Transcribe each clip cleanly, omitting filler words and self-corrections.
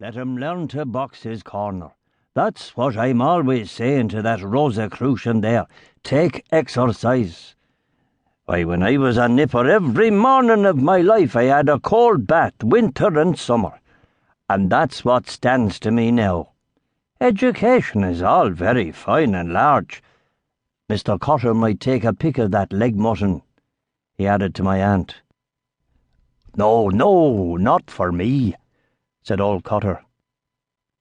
Let him learn to box his corner. That's what I'm always saying to that Rosicrucian there. Take exercise. Why, when I was a nipper, every morning of my life I had a cold bath, winter and summer. And that's what stands to me now. Education is all very fine and large. Mr. Cotter might take a pick of that leg mutton, he added to my aunt. No, not for me, said old Cotter.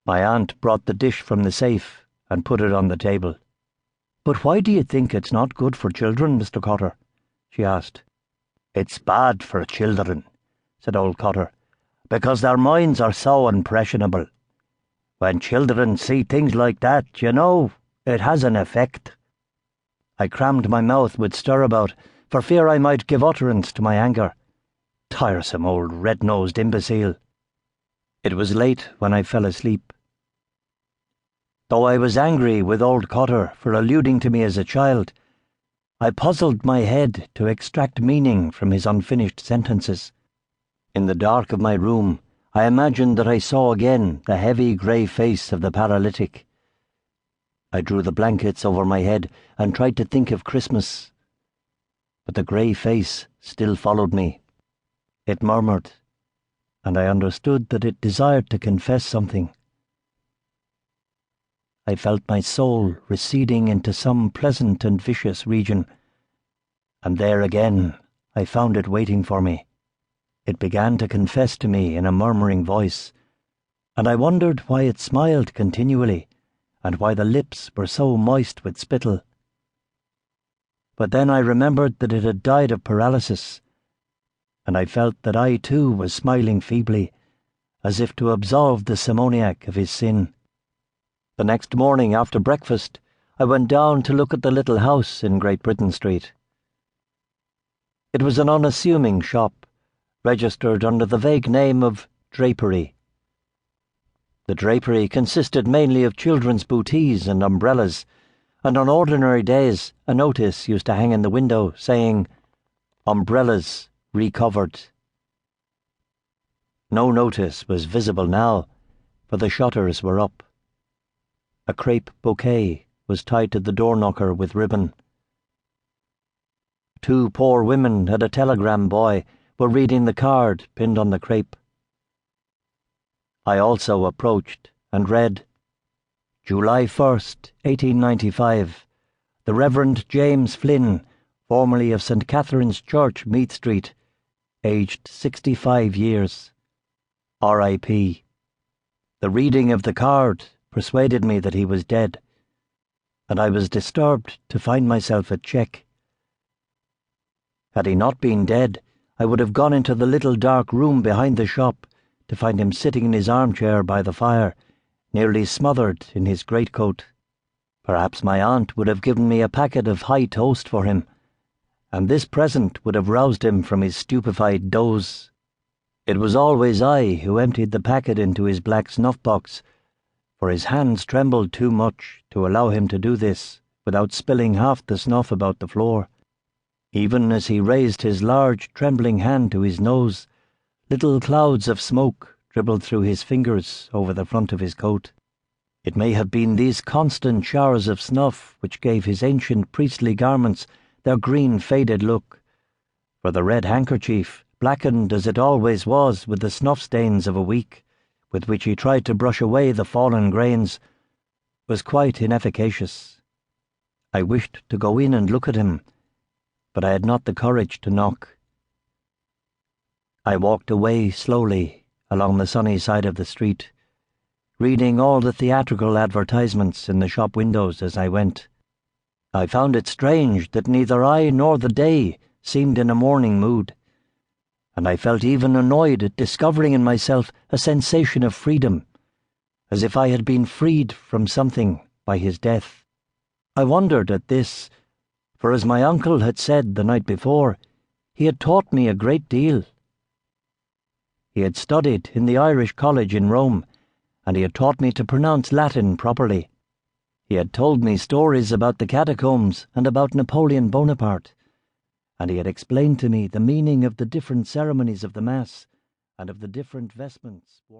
My aunt brought the dish from the safe and put it on the table. But why do you think it's not good for children, Mr. Cotter? She asked. It's bad for children, said old Cotter, because their minds are so impressionable. When children see things like that, it has an effect. I crammed my mouth with stirabout for fear I might give utterance to my anger. Tiresome old red-nosed imbecile. It was late when I fell asleep. Though I was angry with old Cotter for alluding to me as a child, I puzzled my head to extract meaning from his unfinished sentences. In the dark of my room, I imagined that I saw again the heavy grey face of the paralytic. I drew the blankets over my head and tried to think of Christmas. But the grey face still followed me. It murmured, and I understood that it desired to confess something. I felt my soul receding into some pleasant and vicious region, and there again I found it waiting for me. It began to confess to me in a murmuring voice, and I wondered why it smiled continually, and why the lips were so moist with spittle. But then I remembered that it had died of paralysis, and I felt that I too was smiling feebly, as if to absolve the simoniac of his sin. The next morning after breakfast, I went down to look at the little house in Great Britain Street. It was an unassuming shop, registered under the vague name of drapery. The drapery consisted mainly of children's bootees and umbrellas, and on ordinary days a notice used to hang in the window saying, "Umbrellas recovered." No notice was visible now, for the shutters were up. A crepe bouquet was tied to the door knocker with ribbon. 2 poor women and a telegram boy were reading the card pinned on the crepe. I also approached and read, July 1st, 1895, the Reverend James Flynn, formerly of St. Catherine's Church, Meath Street, aged 65 years. R.I.P. The reading of the card persuaded me that he was dead, and I was disturbed to find myself at check. Had he not been dead, I would have gone into the little dark room behind the shop to find him sitting in his armchair by the fire, nearly smothered in his greatcoat. Perhaps my aunt would have given me a packet of high toast for him, and this present would have roused him from his stupefied doze. It was always I who emptied the packet into his black snuff-box, for his hands trembled too much to allow him to do this without spilling half the snuff about the floor. Even as he raised his large, trembling hand to his nose, little clouds of smoke dribbled through his fingers over the front of his coat. It may have been these constant showers of snuff which gave his ancient priestly garments their green faded look, for the red handkerchief, blackened as it always was with the snuff stains of a week, with which he tried to brush away the fallen grains, was quite inefficacious. I wished to go in and look at him, but I had not the courage to knock. I walked away slowly along the sunny side of the street, reading all the theatrical advertisements in the shop windows as I went. I found it strange that neither I nor the day seemed in a mourning mood, and I felt even annoyed at discovering in myself a sensation of freedom, as if I had been freed from something by his death. I wondered at this, for as my uncle had said the night before, he had taught me a great deal. He had studied in the Irish College in Rome, and he had taught me to pronounce Latin properly. He had told me stories about the catacombs and about Napoleon Bonaparte, and he had explained to me the meaning of the different ceremonies of the Mass and of the different vestments worn.